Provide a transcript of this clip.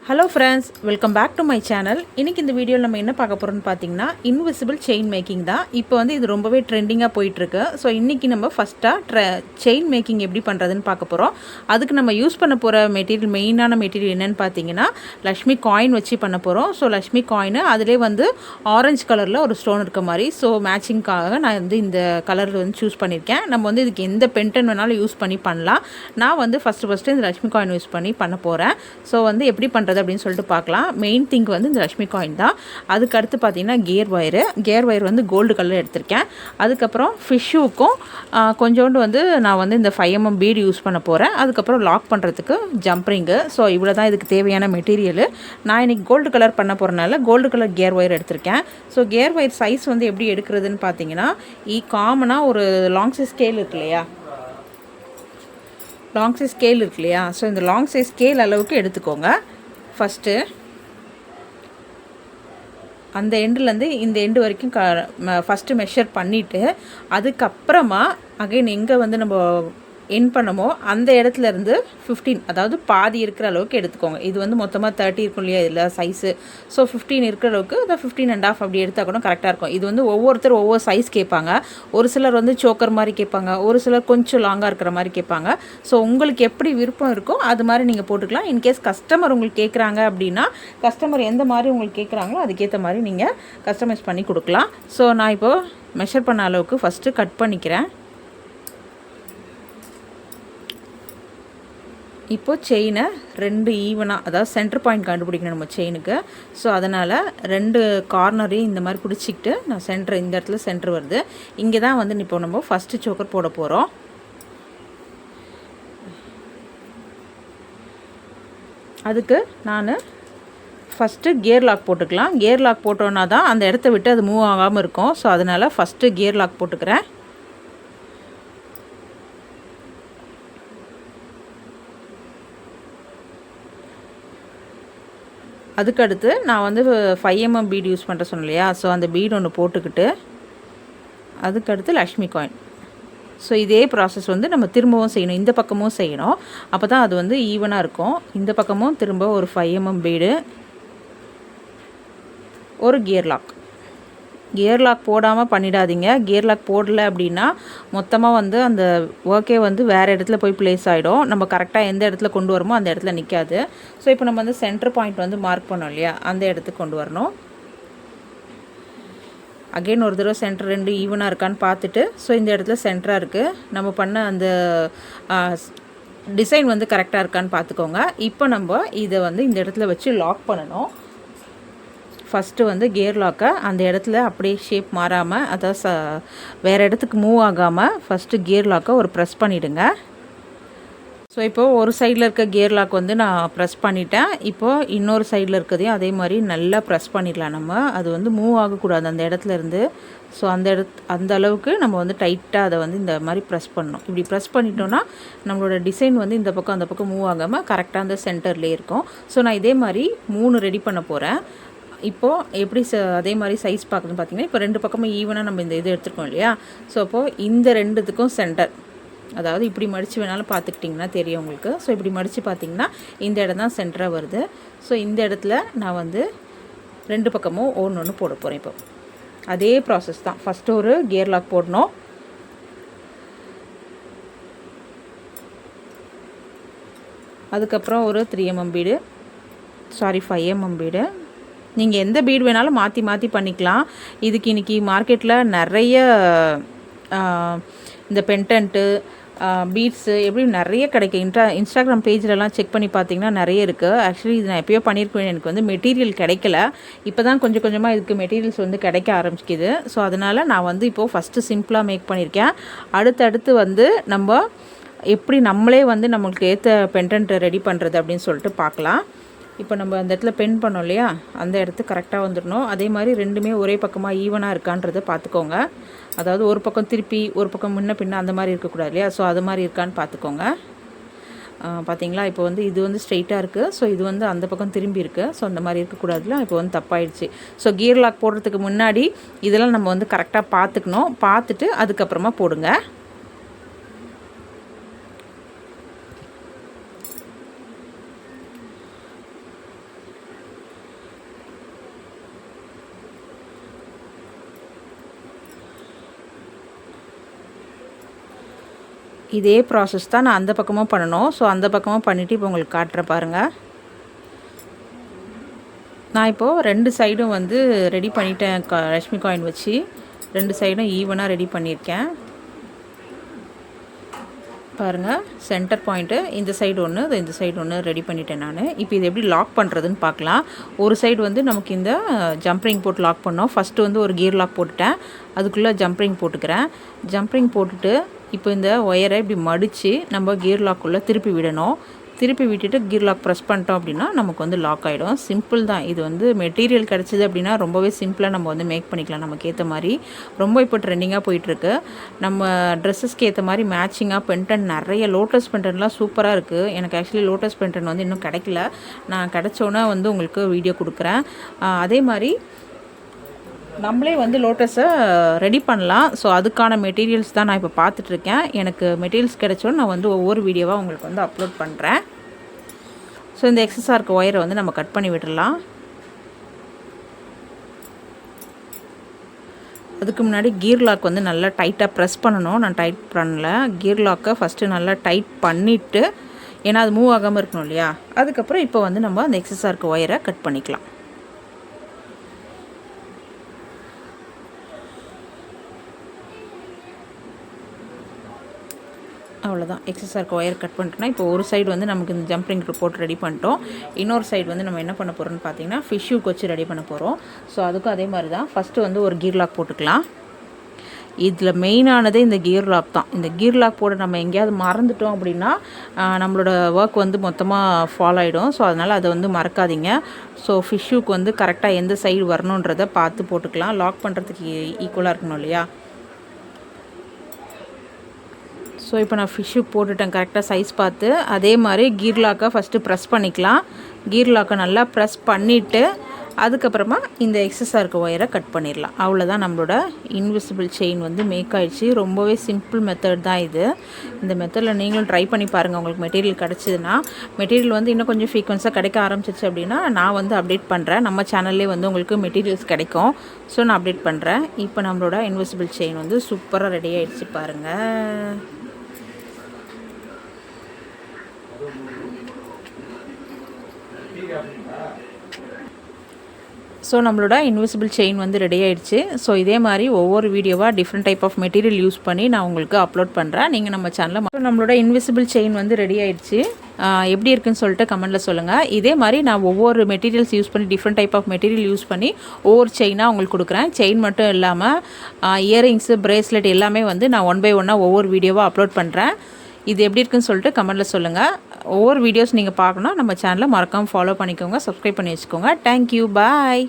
Hello friends, welcome back to my channel. இன்றைக்கி இந்த வீடியோவில் நம்ம என்ன பார்க்க போகிறோம்னு பார்த்தீங்கன்னா, இன்விசிபிள் செயின் மேக்கிங் தான். இப்போ வந்து இது ரொம்பவே ட்ரெண்டிங்காக போயிட்டுருக்கு. ஸோ இன்றைக்கி நம்ம ஃபஸ்ட்டாக செயின் மேக்கிங் எப்படி பண்ணுறதுன்னு பார்க்க போகிறோம். அதுக்கு நம்ம யூஸ் பண்ண போகிற மெட்டீரியல், மெயினான மெட்டீரியல் என்னென்னு பார்த்தீங்கன்னா, லக்ஷ்மி காயின் வச்சு பண்ண போகிறோம். ஸோ லக்ஷ்மி காயின் அதிலே வந்து ஆரஞ்சு கலரில் ஒரு ஸ்டோன் இருக்க மாதிரி, ஸோ மேட்சிங்காக நான் வந்து இந்த கலரில் வந்து சூஸ் பண்ணியிருக்கேன். நம்ம வந்து இதுக்கு எந்த பென்டன் வேணாலும் யூஸ் பண்ணலாம். நான் வந்து ஃபஸ்ட்டு இந்த லக்ஷ்மி காயின் யூஸ் பண்ணி பண்ண போகிறேன். ஸோ வந்து எப்படி பண்ணுறது அப்படின்னு சொல்லிட்டு பார்க்கலாம். மெயின் திங்க் வந்து இந்த லக்ஷ்மி காயின் தான். அதுக்கு அடுத்து பார்த்தீங்கன்னா கேர் ஒயர் வந்து கோல்டு கலர் எடுத்திருக்கேன். அதுக்கப்புறம் ஃபிஷ்ஷுக்கும் கொஞ்சோண்டு வந்து நான் வந்து இந்த 5mm பீடு யூஸ் பண்ண போகிறேன். அதுக்கப்புறம் லாக் பண்ணுறதுக்கு ஜம்ப்ரிங்கு. ஸோ இவ்வளோ தான் இதுக்கு தேவையான மெட்டீரியல். நான் இன்றைக்கி கோல்டு கலர் பண்ண போகிறனால கோல்டு கலர் கேர் ஒயர் எடுத்திருக்கேன். ஸோ கேர் ஒயர் சைஸ் வந்து எப்படி எடுக்கிறதுன்னு பார்த்தீங்கன்னா, காமனாக ஒரு லாங் சைஸ் ஸ்கேல் இருக்கு இல்லையா, ஸோ இந்த லாங் சைஸ் ஸ்கேல் அளவுக்கு எடுத்துக்கோங்க. ஃபஸ்ட்டு அந்த எண்டுலேருந்து இந்த எண்டு வரைக்கும் ஃபஸ்ட்டு மெஷர் பண்ணிவிட்டு, அதுக்கப்புறமா அகைன் எங்கே வந்து நம்ம என் பண்ணமோ அந்த இடத்துலேருந்து 15, அதாவது பாதி இருக்கிற அளவுக்கு எடுத்துக்கோங்க. இது வந்து மொத்தமாக 30 இருக்கும் இல்லையா இதில் சைஸு. ஸோ 15 இருக்கிற அளவுக்கு அதை 15.5 அப்படி எடுத்தால் கூட கரெக்டாக இருக்கும். இது வந்து ஒவ்வொருத்தர் ஒவ்வொரு சைஸ் கேட்பாங்க. ஒரு சிலர் வந்து சோக்கர் மாதிரி கேட்பாங்க, ஒரு சிலர் கொஞ்சம் லாங்காக இருக்கிற மாதிரி கேட்பாங்க. ஸோ உங்களுக்கு எப்படி விருப்பம் இருக்கோ அது மாதிரி நீங்கள் போட்டுக்கலாம். இன்கேஸ் கஸ்டமர் உங்களுக்கு கேட்குறாங்க அப்படின்னா, கஸ்டமர் எந்த மாதிரி உங்களுக்கு கேட்குறாங்களோ அதுக்கேற்ற மாதிரி நீங்கள் கஸ்டமைஸ் பண்ணி கொடுக்கலாம். ஸோ நான் இப்போது மெஷர் பண்ண அளவுக்கு ஃபஸ்ட்டு கட் பண்ணிக்கிறேன். இப்போது செயினை 2 ஈவனாக, அதாவது சென்டர் பாயிண்ட் கண்டுபிடிக்கணும் நம்ம செயினுக்கு. ஸோ அதனால் 2 கார்னரையும் இந்த மாதிரி பிடிச்சிக்கிட்டு நான் இந்த இடத்துல சென்டர் வருது. இங்கே தான் வந்து இப்போ நம்ம ஃபஸ்ட்டு சோக்கர் போட போகிறோம். அதுக்கு நான் ஃபஸ்ட்டு கியர் லாக் போட்டுக்கலாம். கியர் லாக் போட்டோன்னா தான் அந்த இடத்த விட்டு அது மூவ் ஆகாமல் இருக்கும். ஸோ அதனால் ஃபஸ்ட்டு கியர் லாக் போட்டுக்கிறேன். அதுக்கடுத்து நான் வந்து 5mm பீடு யூஸ் பண்ணுற சொன்னேன் இல்லையா, ஸோ அந்த பீடு ஒன்று போட்டுக்கிட்டு அதுக்கடுத்து லக்ஷ்மி காயின். ஸோ இதே ப்ராசஸ் வந்து நம்ம திரும்பவும் செய்யணும், இந்த பக்கமும் செய்யணும். அப்போ தான் அது வந்து ஈவனாக இருக்கும். இந்த பக்கமும் திரும்ப ஒரு 5mm பீடு, ஒரு கியர் லாக் போடாமல் பண்ணிடாதீங்க. கியர் லாக் போடலை அப்படின்னா மொத்தமாக வந்து அந்த ஒர்க்கே வந்து வேறு இடத்துல போய் ப்ளேஸ் ஆகிடும். நம்ம கரெக்டாக எந்த இடத்துல கொண்டு வரமோ அந்த இடத்துல நிற்காது. ஸோ இப்போ நம்ம வந்து சென்டர் பாயிண்ட் வந்து மார்க் பண்ணோம் இல்லையா, அந்த இடத்துக்கு கொண்டு வரணும். அகெயின் ஒரு தடவை சென்டர் 2 ஈவனாக இருக்கான்னு பார்த்துட்டு, ஸோ இந்த இடத்துல சென்டராக இருக்குது, நம்ம பண்ண அந்த டிசைன் வந்து கரெக்டாக இருக்கான்னு பார்த்துக்கோங்க. இப்போ நம்ம இதை வந்து இந்த இடத்துல வச்சு லாக் பண்ணணும். ஃபஸ்ட்டு வந்து கியர் லாக்கை அந்த இடத்துல அப்படியே ஷேப் மாறாமல், அதாவது வேறு இடத்துக்கு மூவ் ஆகாமல் ஃபஸ்ட்டு கியர் லாக்கை ஒரு ப்ரெஸ் பண்ணிவிடுங்க. ஸோ இப்போது ஒரு சைடில் இருக்க கியர் லாக் வந்து நான் ப்ரெஸ் பண்ணிட்டேன். இப்போது இன்னொரு சைடில் இருக்கிறதையும் அதே மாதிரி நல்லா ப்ரெஸ் பண்ணிடலாம். நம்ம அது வந்து மூவ் ஆகக்கூடாது அந்த இடத்துல இருந்து. ஸோ அந்த அளவுக்கு நம்ம வந்து டைட்டாக அதை வந்து இந்த மாதிரி ப்ரெஸ் பண்ணணும். இப்படி ப்ரெஸ் பண்ணிட்டோன்னா நம்மளோட டிசைன் வந்து இந்த பக்கம் அந்த பக்கம் மூவ் ஆகாமல் கரெக்டாக அந்த சென்டர்லேயே இருக்கும். ஸோ நான் இதே மாதிரி 3 ரெடி பண்ண போகிறேன். இப்போது எப்படி அதே மாதிரி சைஸ் பார்க்குறதுன்னு பார்த்தீங்கன்னா, இப்போ 2 பக்கமும் ஈவனாக நம்ம இந்த இது எடுத்துருக்கோம் இல்லையா. ஸோ அப்போது இந்த 2த்துக்கும் சென்டர், அதாவது இப்படி மடித்து வேணாலும் பார்த்துக்கிட்டிங்கன்னா தெரியும் உங்களுக்கு. ஸோ இப்படி மடித்து பார்த்திங்கன்னா இந்த இடம் தான் சென்டராக வருது. ஸோ இந்த இடத்துல நான் வந்து 2 பக்கமும் ஒன்று போட போகிறேன். இப்போ அதே ப்ராசஸ் தான். ஃபஸ்ட்டு ஒரு கியர் லாக் போடணும். அதுக்கப்புறம் ஒரு 3mm பீடு, 5mm பீடு. நீங்கள் எந்த பீடு வேணாலும் மாற்றி பண்ணிக்கலாம். இதுக்கு இன்றைக்கி மார்க்கெட்டில் நிறைய இந்த பென்டன்ட்டு, பீட்ஸு எப்படி நிறைய கிடைக்கும். இன்ஸ்டாகிராம் பேஜிலலாம் செக் பண்ணி பார்த்தீங்கன்னா நிறைய இருக்குது. ஆக்சுவலி இது நான் எப்போயோ பண்ணியிருக்கேன். எனக்கு வந்து மெட்டீரியல் கிடைக்கல. இப்போ தான் கொஞ்சம் கொஞ்சமாக இதுக்கு மெட்டீரியல்ஸ் வந்து கிடைக்க ஆரம்பிக்குது. ஸோ அதனால் நான் வந்து இப்போது ஃபஸ்ட்டு சிம்பிளாக மேக் பண்ணியிருக்கேன். அடுத்தடுத்து வந்து நம்ம எப்படி நம்மளே வந்து நம்மளுக்கு ஏற்ற பென்டன்ட்டை ரெடி பண்ணுறது அப்படின்னு சொல்லிட்டு பார்க்கலாம். இப்போ நம்ம அந்த இடத்துல பென் பண்ணோம் இல்லையா, அந்த இடத்துக்கு கரெக்டாக வந்துடணும். அதே மாதிரி 2மே ஒரே பக்கமாக ஈவனாக இருக்கான்றதை பார்த்துக்கோங்க. அதாவது ஒரு பக்கம் திருப்பி ஒரு பக்கம் முன்ன பின்ன அந்த மாதிரி இருக்கக்கூடாது இல்லையா. ஸோ அது மாதிரி இருக்கான்னு பார்த்துக்கோங்க. பார்த்தீங்களா, இப்போ வந்து இது வந்து ஸ்ட்ரெயிட்டாக இருக்குது. ஸோ இது வந்து அந்த பக்கம் திரும்பி இருக்குது. ஸோ அந்த மாதிரி இருக்கக்கூடாதுல, இப்போ வந்து தப்பாயிடுச்சு. ஸோ கியர் லாக் போடுறதுக்கு முன்னாடி இதெல்லாம் நம்ம வந்து கரெக்டாக பார்த்துக்கணும். பார்த்துட்டு அதுக்கப்புறமா போடுங்க. இதே ப்ராசஸ் தான் நான் அந்த பக்கமும் பண்ணணும். ஸோ அந்த பக்கமும் பண்ணிவிட்டு இப்போ உங்களுக்கு காட்டுறேன் பாருங்கள். நான் இப்போது 2 சைடும் வந்து ரெடி பண்ணிட்டேன். லக்ஷ்மி காயின் வச்சு 2 சைடும் ஈவனாக ரெடி பண்ணியிருக்கேன் பாருங்கள். சென்டர் பாயிண்ட்டு இந்த சைடு ஒன்று, இந்த சைடு ஒன்று ரெடி பண்ணிட்டேன் நான். இப்போ இது எப்படி லாக் பண்ணுறதுன்னு பார்க்கலாம். ஒரு சைடு வந்து நமக்கு இந்த ஜம்ப்ரிங் போட்டு லாக் பண்ணோம். ஃபஸ்ட்டு வந்து ஒரு கியர் லாக் போட்டுட்டேன். அதுக்குள்ளே ஜம்ப்ரிங் போட்டுக்கிறேன். ஜம்ப்ரிங் போட்டுட்டு இப்போ இந்த ஒயரை இப்படி மடித்து நம்ம கியர் லாக்குள்ளே திருப்பி விடணும். திருப்பி விட்டுட்டு கியர் லாக் ப்ரெஸ் பண்ணிட்டோம் அப்படின்னா நமக்கு வந்து லாக் ஆகிடும். சிம்பிள் தான். இது வந்து மெட்டீரியல் கிடச்சிது அப்படின்னா ரொம்பவே சிம்பிளாக நம்ம வந்து மேக் பண்ணிக்கலாம் நமக்கு ஏற்ற மாதிரி. ரொம்ப இப்போ ட்ரெண்டிங்காக போயிட்டுருக்கு. நம்ம ட்ரெஸ்ஸஸ்க்கு ஏற்ற மாதிரி மேட்சிங்காக பென்டன் நிறைய லோட்டஸ் பென்டன்லாம் சூப்பராக இருக்குது. எனக்கு ஆக்சுவலி லோட்டஸ் பென்டன் வந்து இன்னும் கிடைக்கல. நான் கிடச்சோன்னே வந்து உங்களுக்கு வீடியோ கொடுக்குறேன். அதே மாதிரி நம்மளே வந்து லோட்டஸை ரெடி பண்ணலாம். ஸோ அதுக்கான மெட்டீரியல்ஸ் தான் நான் இப்போ பார்த்துட்ருக்கேன். எனக்கு மெட்டீரியல்ஸ் கிடைச்சோன்னு நான் வந்து ஒவ்வொரு வீடியோவாக உங்களுக்கு வந்து அப்லோட் பண்ணுறேன். ஸோ இந்த எக்ஸஸாக இருக்க ஒயரை வந்து நம்ம கட் பண்ணி விட்டுடலாம். அதுக்கு முன்னாடி கியர் லாக் வந்து நல்லா டைட்டாக ப்ரெஸ் பண்ணணும். நான் டைட் பண்ணல. கியர் லாக்கை ஃபஸ்ட்டு நல்லா டைட் பண்ணிவிட்டு, ஏன்னா அது மூவ் ஆகாமல் இருக்கணும் இல்லையா. அதுக்கப்புறம் இப்போ வந்து நம்ம அந்த எக்ஸஸாக இருக்க ஒயரை கட் பண்ணிக்கலாம். அவ்வளோதான். எக்ஸஸாக இருக்க ஒயர் கட் பண்ணிட்டோன்னா இப்போ ஒரு சைடு வந்து நமக்கு இந்த ஜம்ப்ரிங் போட்டு ரெடி பண்ணிட்டோம். இன்னொரு சைடு வந்து நம்ம என்ன பண்ண போகிறோம்னு பார்த்தீங்கன்னா ஃபிஷ்ஷுக்கு வச்சு ரெடி பண்ண போகிறோம். ஸோ அதுக்கும் அதே மாதிரி தான். ஃபஸ்ட்டு வந்து ஒரு கியர் லாக் போட்டுக்கலாம். இதில் மெயினானதே இந்த கியர் லாக் தான். இந்த கியர் லாக் போட நம்ம எங்கேயாவது மறந்துட்டோம் அப்படின்னா நம்மளோட ஒர்க் வந்து மொத்தமாக ஃபால் ஆகிடும். ஸோ அதனால் அதை வந்து மறக்காதீங்க. ஸோ ஃபிஷ்ஷுக்கு வந்து கரெக்டாக எந்த சைடு வரணுன்றதை பார்த்து போட்டுக்கலாம். லாக் பண்ணுறதுக்கு ஈக்குவலாக இருக்கணும் இல்லையா. ஸோ இப்போ நான் ஃபிஷ்ஷுக்கு போட்டுட்டேன் கரெக்டாக சைஸ் பார்த்து. அதே மாதிரி கீர் லாக்கை ஃபஸ்ட்டு ப்ரெஸ் பண்ணிக்கலாம். கீர் லாக்கை நல்லா ப்ரெஸ் பண்ணிவிட்டு அதுக்கப்புறமா இந்த எக்ஸஸாக இருக்க ஒயரை கட் பண்ணிடலாம். அவ்வளோதான், நம்மளோட இன்விசிபிள் செயின் வந்து மேக் ஆகிடுச்சு. ரொம்பவே சிம்பிள் மெத்தட் தான் இது. இந்த மெத்தடில் நீங்களும் ட்ரை பண்ணி பாருங்கள். உங்களுக்கு மெட்டீரியல் கிடச்சிதுன்னா, மெட்டீரியல் வந்து இன்னும் கொஞ்சம் ஃப்ரீக்வன்ஸாக கிடைக்க ஆரம்பிச்சிச்சு அப்படின்னா நான் வந்து அப்டேட் பண்ணுறேன். நம்ம சேனல்லே வந்து உங்களுக்கு மெட்டீரியல்ஸ் கிடைக்கும். ஸோ நான் அப்டேட் பண்ணுறேன். இப்போ நம்மளோட இன்விசிபிள் செயின் வந்து சூப்பராக ரெடி ஆகிடுச்சு பாருங்கள். ஸோ நம்மளோட இன்விசிபிள் செயின் வந்து ரெடி ஆகிடுச்சு. ஸோ இதே மாதிரி ஒவ்வொரு வீடியோவாக different type of material use பண்ணி நான் உங்களுக்கு அப்லோட் பண்ணுறேன். நீங்கள் நம்ம சேனலில் நம்மளோட இன்விசிபிள் செயின் வந்து ரெடி ஆகிடுச்சு. எப்படி இருக்குன்னு சொல்லிட்டு கமெண்ட்டில் சொல்லுங்கள். இதே மாதிரி நான் ஒவ்வொரு மெட்டீரியல்ஸ் யூஸ் பண்ணி different type of material use பண்ணி ஒவ்வொரு செயினாக உங்களுக்கு கொடுக்குறேன். செயின் மட்டும் இல்லாமல் இயரிங்ஸு, பிரேஸ்லெட் எல்லாமே வந்து நான் 1 by 1 ஒவ்வொரு வீடியோவாக அப்லோட் பண்ணுறேன். இது எப்படி இருக்குன்னு சொல்லிட்டு கமெண்ட்டில் சொல்லுங்கள். ஒவ்வொரு வீடியோஸ் நீங்கள் பார்க்கணும் நம்ம சேனலை மறக்காமல் ஃபாலோ பண்ணிக்கோங்க, சப்ஸ்கிரைப் பண்ணி வச்சுக்கோங்க. தேங்க்யூ, பாய்.